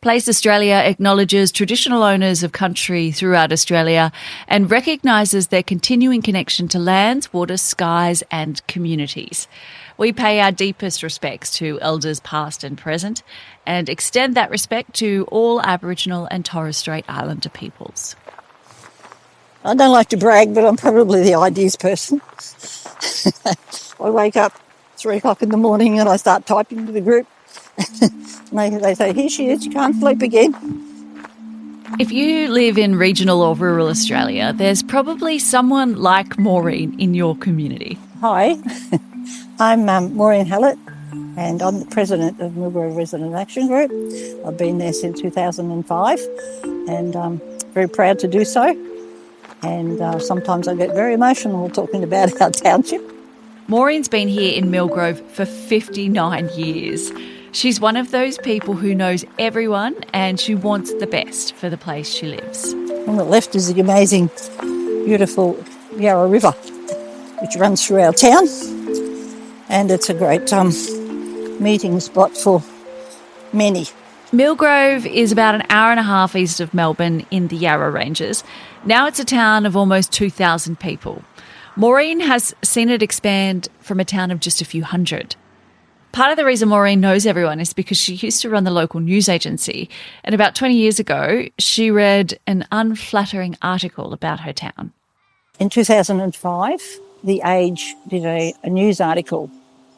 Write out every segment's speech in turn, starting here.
Place Australia acknowledges traditional owners of country throughout Australia and recognises their continuing connection to lands, waters, skies and communities. We pay our deepest respects to elders past and present and extend that respect to all Aboriginal and Torres Strait Islander peoples. I don't like to brag, but I'm probably the ideas person. I wake up 3 o'clock in the morning and I start typing to the group. And they say, here she is, you can't sleep again. If you live in regional or rural Australia, there's probably someone like Maureen in your community. Hi, I'm Maureen Hallett and I'm the president of Millgrove Resident Action Group. I've been there since 2005 and I'm very proud to do so. And sometimes I get very emotional talking about our township. Maureen's been here in Millgrove for 59 years. She's one of those people who knows everyone and she wants the best for the place she lives. On the left is the amazing, beautiful Yarra River, which runs through our town. And it's a great meeting spot for many. Millgrove is about an hour and a half east of Melbourne in the Yarra Ranges. Now it's a town of almost 2,000 people. Maureen has seen it expand from a town of just a few hundred. Part of the reason Maureen knows everyone is because she used to run the local news agency, and about 20 years ago, she read an unflattering article about her town. In 2005, The Age did a news article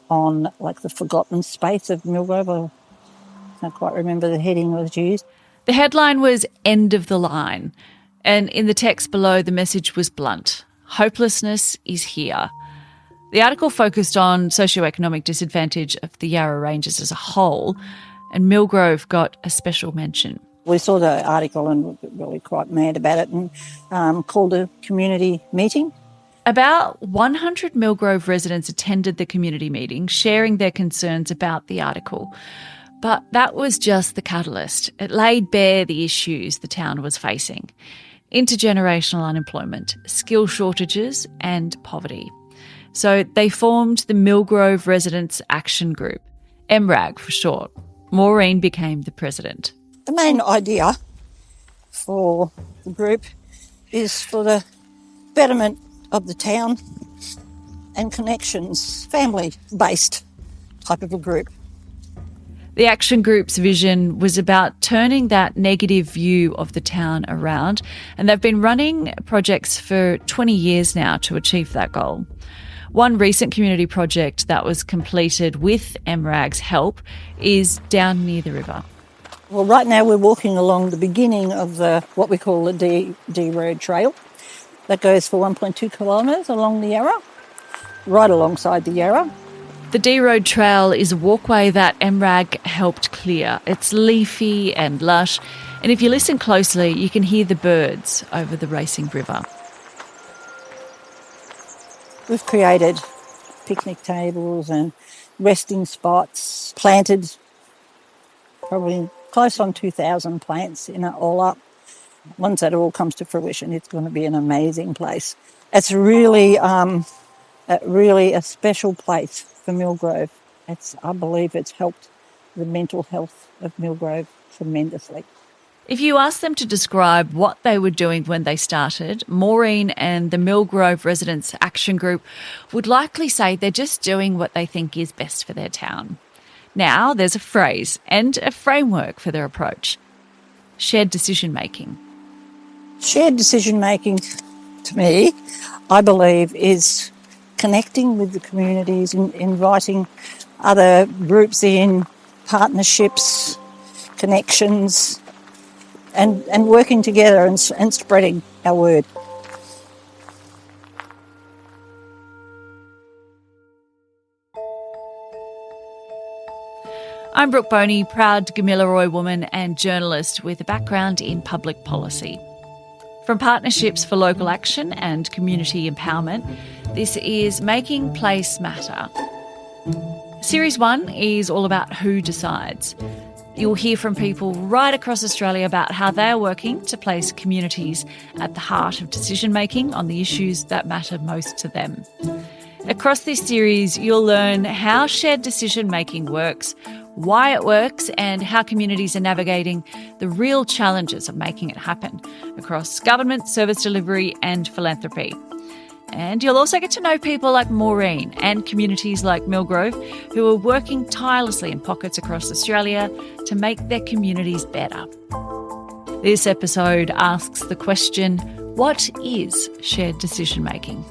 on the forgotten space of Millgrove. I can't quite remember the heading was used. The headline was "End of the Line," and in the text below, the message was blunt: hopelessness is here. The article focused on socioeconomic disadvantage of the Yarra Ranges as a whole, and Millgrove got a special mention. We saw the article and were really quite mad about it and called a community meeting. About 100 Millgrove residents attended the community meeting, sharing their concerns about the article. But that was just the catalyst. It laid bare the issues the town was facing: intergenerational unemployment, skill shortages and poverty. So they formed the Millgrove Residents Action Group, MRAG for short. Maureen became the president. The main idea for the group is for the betterment of the town and connections, family-based type of a group. The Action Group's vision was about turning that negative view of the town around, and they've been running projects for 20 years now to achieve that goal. One recent community project that was completed with MRAG's help is down near the river. Well, right now we're walking along the beginning of what we call the D Road Trail. That goes for 1.2 kilometres along the Yarra, right alongside the Yarra. The D Road Trail is a walkway that MRAG helped clear. It's leafy and lush, and if you listen closely, you can hear the birds over the racing river. We've created picnic tables and resting spots, planted probably close on 2,000 plants in it all up. Once that all comes to fruition, it's going to be an amazing place. It's really a special place for Millgrove. I believe it's helped the mental health of Millgrove tremendously. If you ask them to describe what they were doing when they started, Maureen and the Millgrove Residents Action Group would likely say they're just doing what they think is best for their town. Now there's a phrase and a framework for their approach: shared decision-making. Shared decision-making, to me, I believe, is connecting with the communities, inviting other groups in, partnerships, connections, and working together and spreading our word. I'm Brooke Boney, proud Gamilaroi woman and journalist with a background in public policy. From partnerships for local action and community empowerment, this is Making Place Matter. Series 1 is all about who decides. You'll hear from people right across Australia about how they're working to place communities at the heart of decision-making on the issues that matter most to them. Across this series, you'll learn how shared decision-making works, why it works, and how communities are navigating the real challenges of making it happen across government, service delivery and philanthropy. And you'll also get to know people like Maureen and communities like Millgrove who are working tirelessly in pockets across Australia to make their communities better. This episode asks the question, what is shared decision making?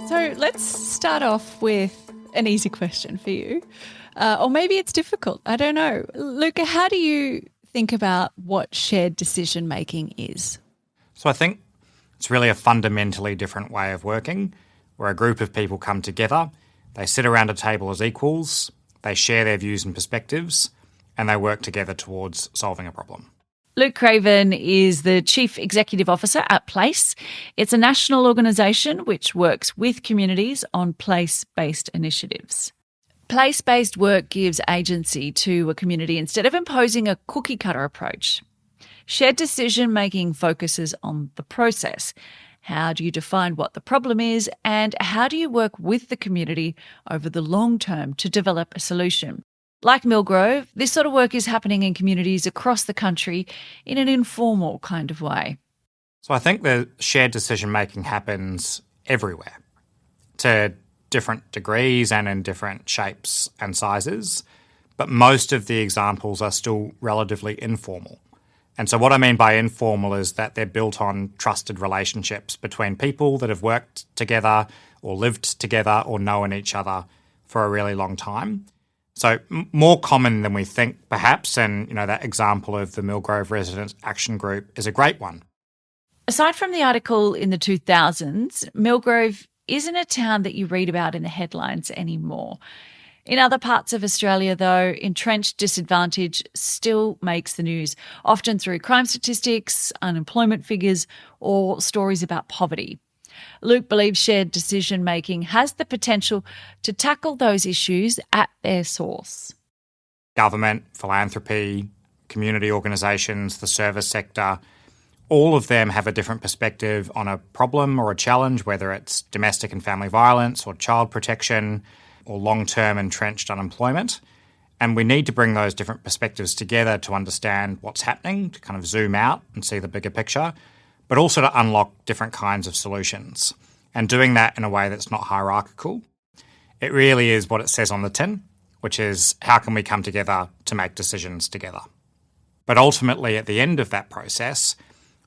So let's start off with an easy question for you. Or maybe it's difficult. I don't know. Luke, how do you think about what shared decision making is? So I think it's really a fundamentally different way of working, where a group of people come together, they sit around a table as equals, they share their views and perspectives, and they work together towards solving a problem. Luke Craven is the Chief Executive Officer at Place. It's a national organisation which works with communities on place-based initiatives. Place-based work gives agency to a community instead of imposing a cookie-cutter approach. Shared decision-making focuses on the process. How do you define what the problem is, and how do you work with the community over the long term to develop a solution? Like Millgrove, this sort of work is happening in communities across the country in an informal kind of way. So I think the shared decision-making happens everywhere, to different degrees and in different shapes and sizes, but most of the examples are still relatively informal. And so what I mean by informal is that they're built on trusted relationships between people that have worked together or lived together or known each other for a really long time. So more common than we think, perhaps, and that example of the Millgrove Residents Action Group is a great one. Aside from the article in the 2000s, Millgrove isn't a town that you read about in the headlines anymore. In other parts of Australia, though, entrenched disadvantage still makes the news, often through crime statistics, unemployment figures, or stories about poverty. Luke believes shared decision-making has the potential to tackle those issues at their source. Government, philanthropy, community organisations, the service sector, all of them have a different perspective on a problem or a challenge, whether it's domestic and family violence or child protection or long-term entrenched unemployment. And we need to bring those different perspectives together to understand what's happening, to kind of zoom out and see the bigger picture, but also to unlock different kinds of solutions. And doing that in a way that's not hierarchical. It really is what it says on the tin, which is how can we come together to make decisions together? But ultimately, at the end of that process,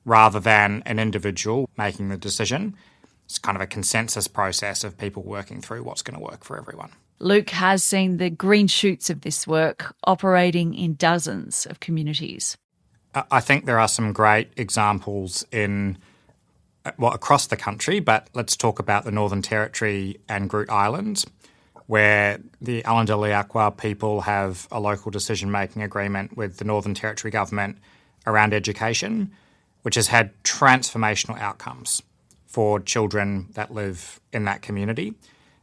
rather than an individual making the decision, it's kind of a consensus process of people working through what's going to work for everyone. Luke has seen the green shoots of this work operating in dozens of communities. I think there are some great examples across the country, but let's talk about the Northern Territory and Groote Eylandt, where the Allandaleaqua people have a local decision-making agreement with the Northern Territory government around education, which has had transformational outcomes for children that live in that community,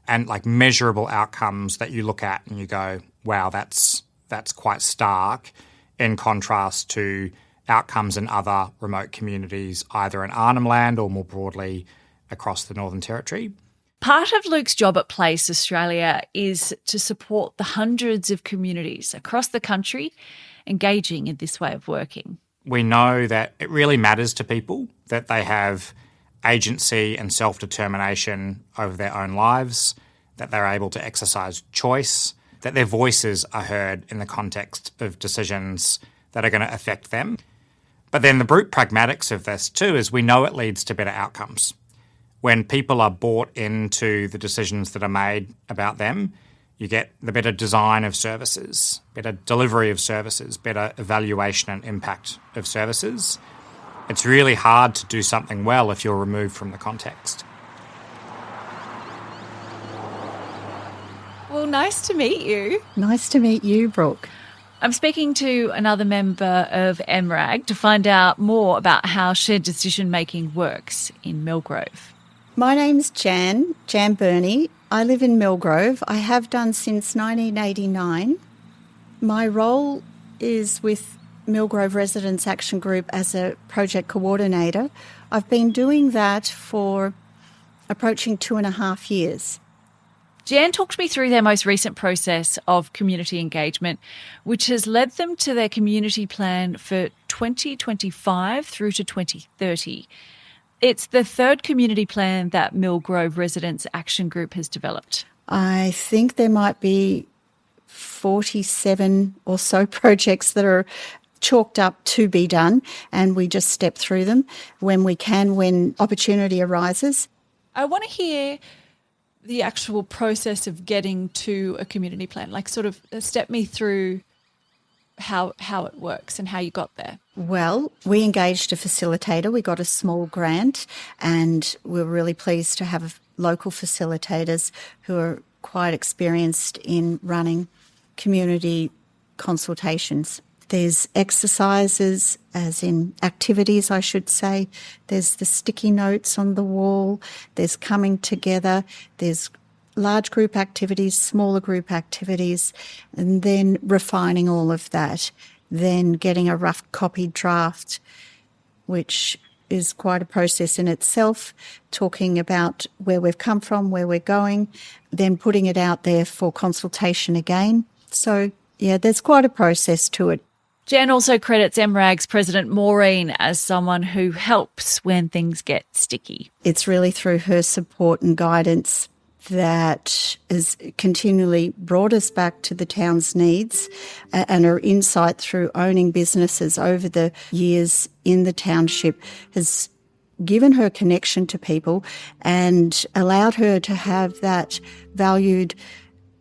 and like measurable outcomes that you look at and you go, wow, that's quite stark in contrast to outcomes in other remote communities, either in Arnhem Land or more broadly across the Northern Territory. Part of Luke's job at Place Australia is to support the hundreds of communities across the country engaging in this way of working. We know that it really matters to people that they have agency and self-determination over their own lives, that they're able to exercise choice, that their voices are heard in the context of decisions that are going to affect them. But then the brute pragmatics of this too is we know it leads to better outcomes. When people are bought into the decisions that are made about them, you get the better design of services, better delivery of services, better evaluation and impact of services. It's really hard to do something well if you're removed from the context. Well, nice to meet you. Nice to meet you, Brooke. I'm speaking to another member of MRAG to find out more about how shared decision-making works in Millgrove. My name's Jan Burney. I live in Millgrove. I have done since 1989. My role is with Millgrove Residents Action Group as a project coordinator. I've been doing that for approaching 2.5 years. Jan talked me through their most recent process of community engagement, which has led them to their community plan for 2025 through to 2030. It's the third community plan that Millgrove Residents Action Group has developed. I think there might be 47 or so projects that are chalked up to be done, and we just step through them when we can, when opportunity arises. I want to hear the actual process of getting to a community plan, like sort of step me through how it works and how you got there. Well, we engaged a facilitator. We got a small grant, and we're really pleased to have local facilitators who are quite experienced in running community consultations. There's exercises, as in activities, I should say. There's the sticky notes on the wall. There's coming together. There's large group activities, smaller group activities, and then refining all of that. Then getting a rough copied draft, which is quite a process in itself, talking about where we've come from, where we're going, then putting it out there for consultation again. So, yeah, there's quite a process to it. Jan also credits MRAG's President Maureen as someone who helps when things get sticky. It's really through her support and guidance that has continually brought us back to the town's needs, and her insight through owning businesses over the years in the township has given her connection to people and allowed her to have that valued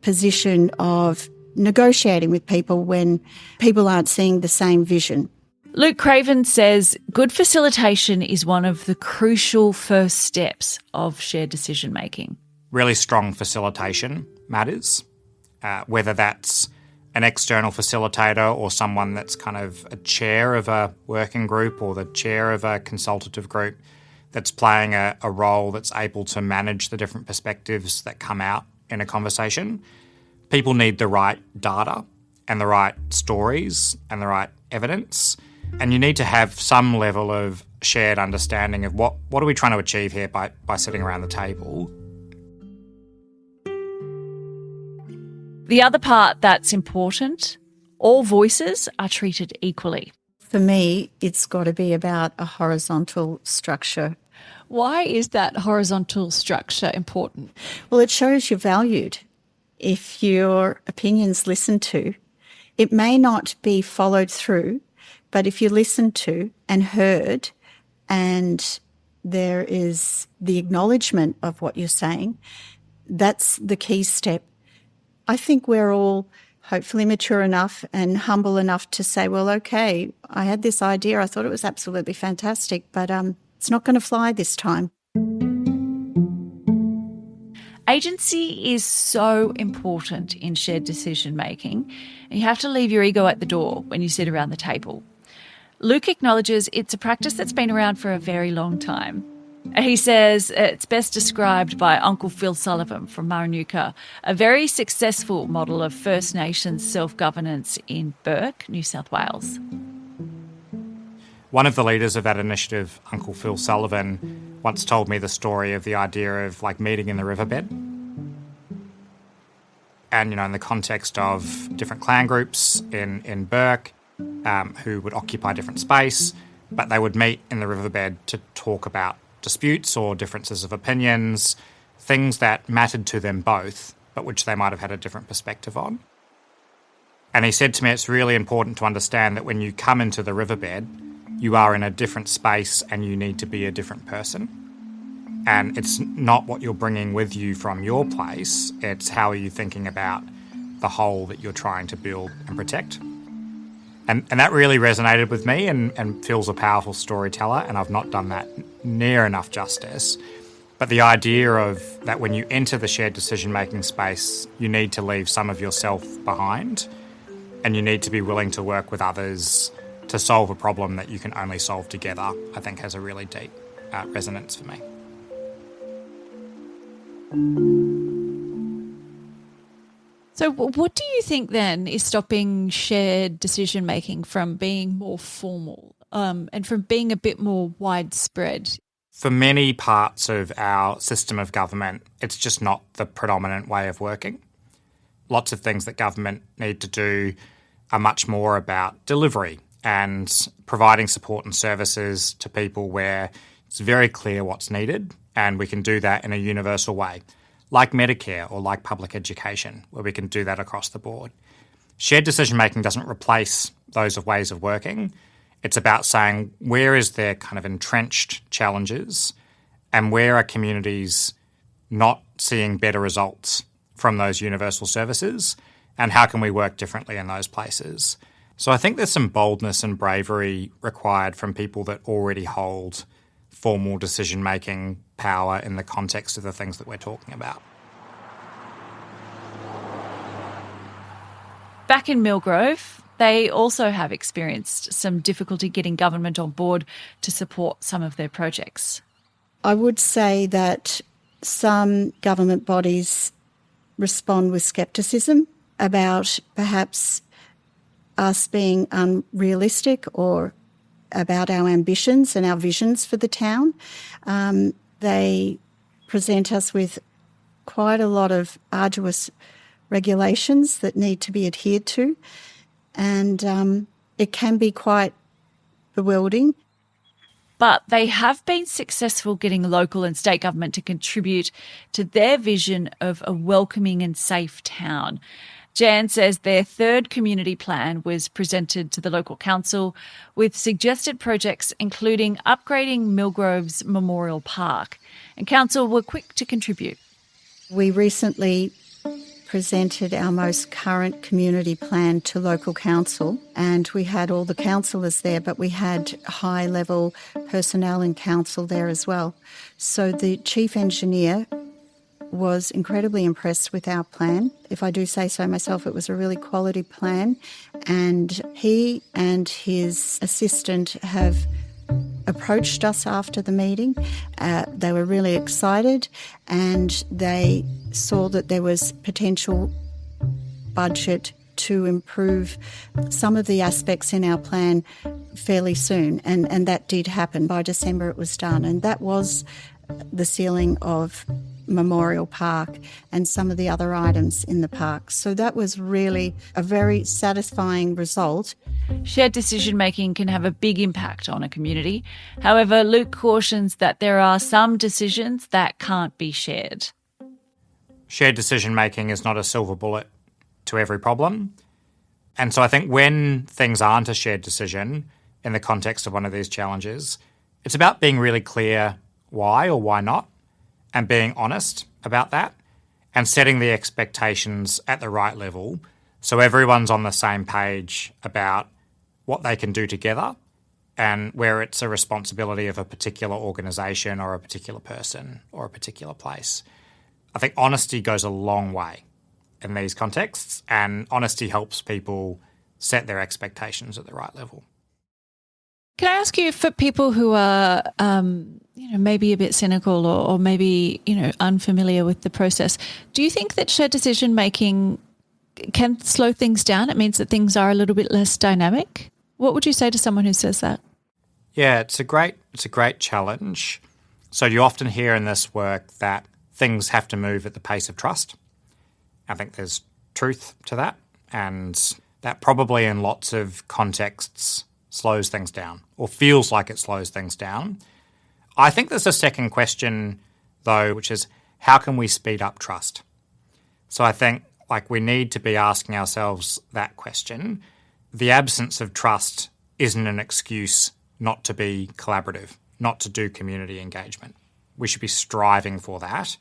position of negotiating with people when people aren't seeing the same vision. Luke Craven says good facilitation is one of the crucial first steps of shared decision making. Really strong facilitation matters, whether that's an external facilitator or someone that's kind of a chair of a working group or the chair of a consultative group that's playing a role that's able to manage the different perspectives that come out in a conversation. People need the right data and the right stories and the right evidence, and you need to have some level of shared understanding of what are we trying to achieve here by sitting around the table. The other part that's important, all voices are treated equally. For me, it's got to be about a horizontal structure. Why is that horizontal structure important? Well, it shows you're valued. If your opinion's listened to, it may not be followed through, but if you're listened to and heard, and there is the acknowledgement of what you're saying, that's the key step. I think we're all hopefully mature enough and humble enough to say, well, okay, I had this idea, I thought it was absolutely fantastic, but it's not going to fly this time. Agency is so important in shared decision making, and you have to leave your ego at the door when you sit around the table. Luke acknowledges it's a practice that's been around for a very long time. He says it's best described by Uncle Phil Sullivan from Maranuka, a very successful model of First Nations self-governance in Bourke, New South Wales. One of the leaders of that initiative, Uncle Phil Sullivan, once told me the story of the idea of like meeting in the riverbed. And, in the context of different clan groups in Bourke who would occupy different space, but they would meet in the riverbed to talk about disputes or differences of opinions, things that mattered to them both, but which they might have had a different perspective on. And he said to me, it's really important to understand that when you come into the riverbed, you are in a different space and you need to be a different person. And it's not what you're bringing with you from your place, it's how are you thinking about the whole that you're trying to build and protect. And that really resonated with me, and Phil's a powerful storyteller, and I've not done that near enough justice. But the idea of that when you enter the shared decision-making space, you need to leave some of yourself behind, and you need to be willing to work with others to solve a problem that you can only solve together, I think has a really deep resonance for me. So what do you think then is stopping shared decision-making from being more formal and from being a bit more widespread? For many parts of our system of government, it's just not the predominant way of working. Lots of things that government need to do are much more about delivery and providing support and services to people where it's very clear what's needed, and we can do that in a universal way, like Medicare or like public education, where we can do that across the board. Shared decision-making doesn't replace those ways of working. It's about saying where is there kind of entrenched challenges and where are communities not seeing better results from those universal services, and how can we work differently in those places. So I think there's some boldness and bravery required from people that already hold formal decision-making power in the context of the things that we're talking about. Back in Millgrove, they also have experienced some difficulty getting government on board to support some of their projects. I would say that some government bodies respond with scepticism about perhaps us being unrealistic or about our ambitions and our visions for the town. They present us with quite a lot of arduous regulations that need to be adhered to, and it can be quite bewildering. But they have been successful getting local and state government to contribute to their vision of a welcoming and safe town. Jan says their third community plan was presented to the local council with suggested projects including upgrading Millgrove's Memorial Park, and council were quick to contribute. We recently presented our most current community plan to local council, and we had all the councillors there, but we had high-level personnel in council there as well. So the chief engineer was incredibly impressed with our plan. If I do say so myself, it was a really quality plan, and he and his assistant have approached us after the meeting. They were really excited, and they saw that there was potential budget to improve some of the aspects in our plan fairly soon, and that did happen. By December it was done, and that was the ceiling of Memorial Park and some of the other items in the park. So that was really a very satisfying result. Shared decision-making can have a big impact on a community. However, Luke cautions that there are some decisions that can't be shared. Shared decision-making is not a silver bullet to every problem. And so I think when things aren't a shared decision in the context of one of these challenges, it's about being really clear why or why not, and being honest about that, and setting the expectations at the right level so everyone's on the same page about what they can do together and where it's a responsibility of a particular organisation or a particular person or a particular place. I think honesty goes a long way in these contexts, and honesty helps people set their expectations at the right level. Can I ask you, for people who are, maybe a bit cynical or maybe, unfamiliar with the process, do you think that shared decision making can slow things down? It means that things are a little bit less dynamic. What would you say to someone who says that? Yeah, it's a great challenge. So you often hear in this work that things have to move at the pace of trust. I think there's truth to that, and that probably in lots of contexts slows things down or feels like it slows things down. I think there's a second question, though, which is how can we speed up trust? So I think we need to be asking ourselves that question. The absence of trust isn't an excuse not to be collaborative, not to do community engagement. We should be striving for that.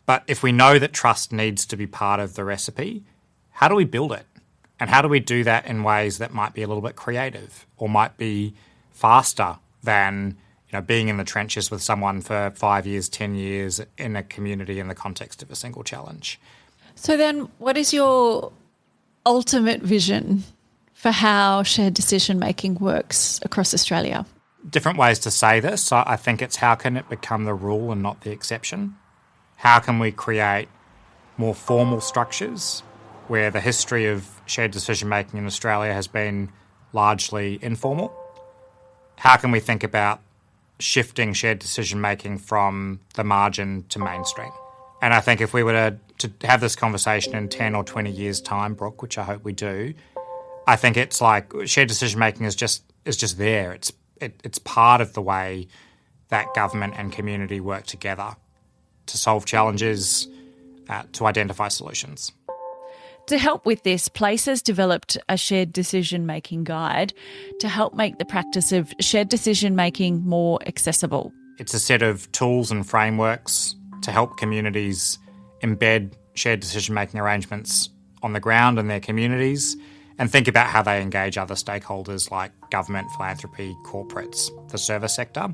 But if we know that trust needs to be part of the recipe, how do we build it? And how do we do that in ways that might be a little bit creative or might be faster than being in the trenches with someone for 5 years, 10 years in a community in the context of a single challenge? So then what is your ultimate vision for how shared decision-making works across Australia? Different ways to say this. I think it's how can it become the rule and not the exception? How can we create more formal structures where the history of shared decision-making in Australia has been largely informal? How can we think about shifting shared decision-making from the margin to mainstream. And I think if we were to have this conversation in 10 or 20 years' time, Brooke, which I hope we do, I think it's like shared decision-making is just there. It's part of the way that government and community work together to solve challenges, to identify solutions. To help with this, Places developed a shared decision-making guide to help make the practice of shared decision-making more accessible. It's a set of tools and frameworks to help communities embed shared decision-making arrangements on the ground in their communities and think about how they engage other stakeholders like government, philanthropy, corporates, the service sector.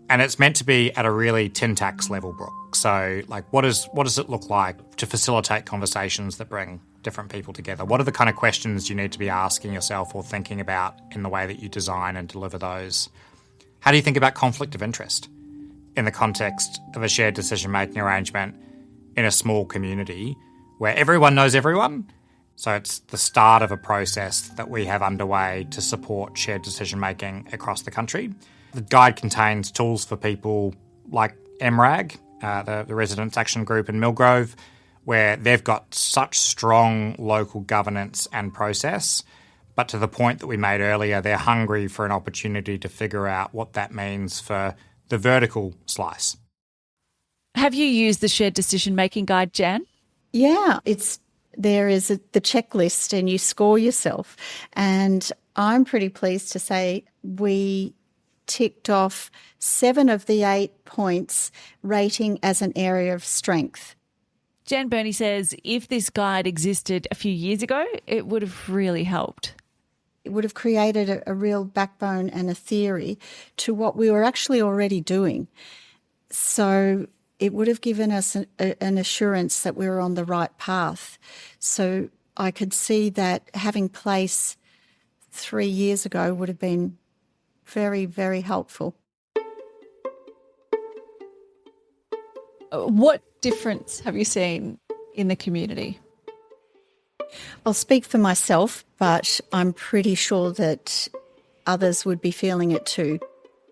And it's meant to be at a really tin tax level, Brooke. So, like, what does it look like to facilitate conversations that bring different people together? What are the kind of questions you need to be asking yourself or thinking about in the way that you design and deliver those? How do you think about conflict of interest in the context of a shared decision-making arrangement in a small community where everyone knows everyone? So it's the start of a process that we have underway to support shared decision-making across the country. The guide contains tools for people like MRAG, the Residents' Action Group in Millgrove, where they've got such strong local governance and process, but to the point that we made earlier, they're hungry for an opportunity to figure out what that means for the vertical slice. Have you used the shared decision-making guide, Jan? Yeah, there is the checklist and you score yourself. And I'm pretty pleased to say we ticked off 7 of the 8 points, rating as an area of strength. Jan Burney says if this guide existed a few years ago, it would have really helped. It would have created a real backbone and a theory to what we were actually already doing. So it would have given us an assurance that we were on the right path. So I could see that having place 3 years ago would have been very, very helpful. What difference have you seen in the community? I'll speak for myself, but I'm pretty sure that others would be feeling it too.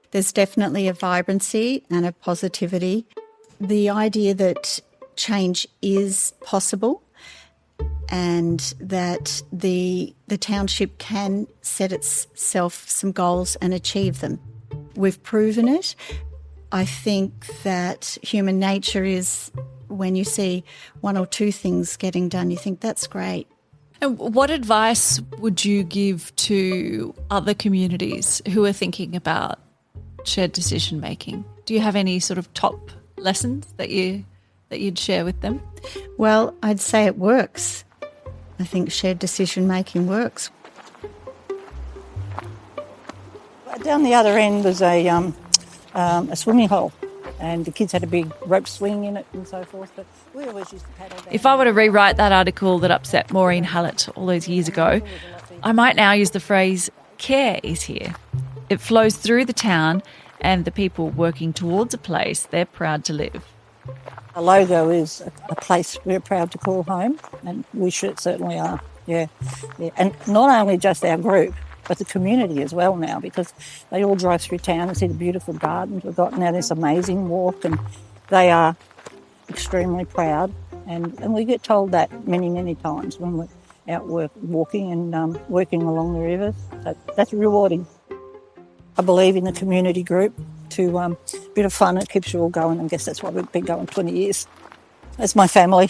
There's definitely a vibrancy and a positivity. The idea that change is possible and that the township can set itself some goals and achieve them. We've proven it. I think that human nature is when you see 1 or 2 things getting done, you think that's great. And what advice would you give to other communities who are thinking about shared decision making? Do you have any sort of top lessons that you'd share with them? Well, I'd say it works. I think shared decision making works. Down the other end was a swimming hole, and the kids had a big rope swing in it and so forth, but we always used to paddle down. If I were to rewrite that article that upset Maureen Hallett all those years ago, I might now use the phrase, care is here. It flows through the town and the people working towards a place they're proud to live. Our logo is a place we're proud to call home, and we certainly are, yeah. And not only just our group, but the community as well now, because they all drive through town and see the beautiful gardens we've got now, this amazing walk, and they are extremely proud. And we get told that many, many times when we're out walking and working along the rivers. So that's rewarding. I believe in the community group to a bit of fun. It keeps you all going. I guess that's why we've been going 20 years. That's my family,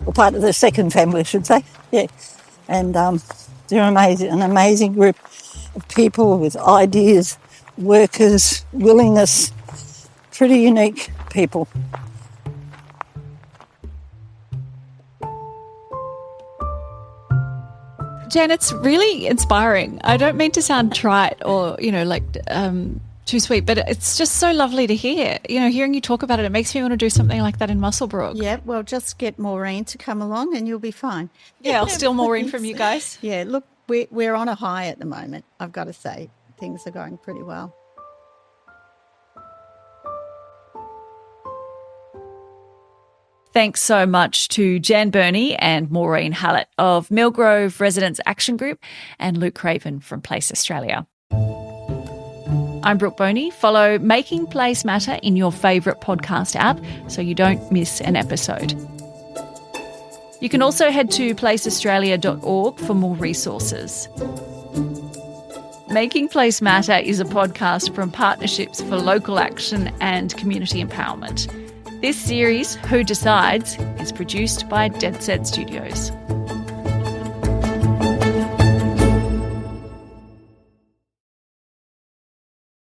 or part of the second family, I should say. Yeah, and they're amazing, an amazing group of people with ideas, workers, willingness, pretty unique people. Jan, it's really inspiring. I don't mean to sound trite or, too sweet, but it's just so lovely to hear. Hearing you talk about it, it makes me want to do something like that in Muswellbrook. Yeah, well, just get Maureen to come along and you'll be fine. Yeah, I'll steal Maureen from you guys. Yeah, look, we're on a high at the moment, I've got to say. Things are going pretty well. Thanks so much to Jan Burney and Maureen Hallett of Millgrove Residents' Action Group and Luke Craven from Place Australia. I'm Brooke Boney. Follow Making Place Matter in your favourite podcast app so you don't miss an episode. You can also head to placeaustralia.org for more resources. Making Place Matter is a podcast from Partnerships for Local Action and Community Empowerment. This series, Who Decides, is produced by Dead Set Studios.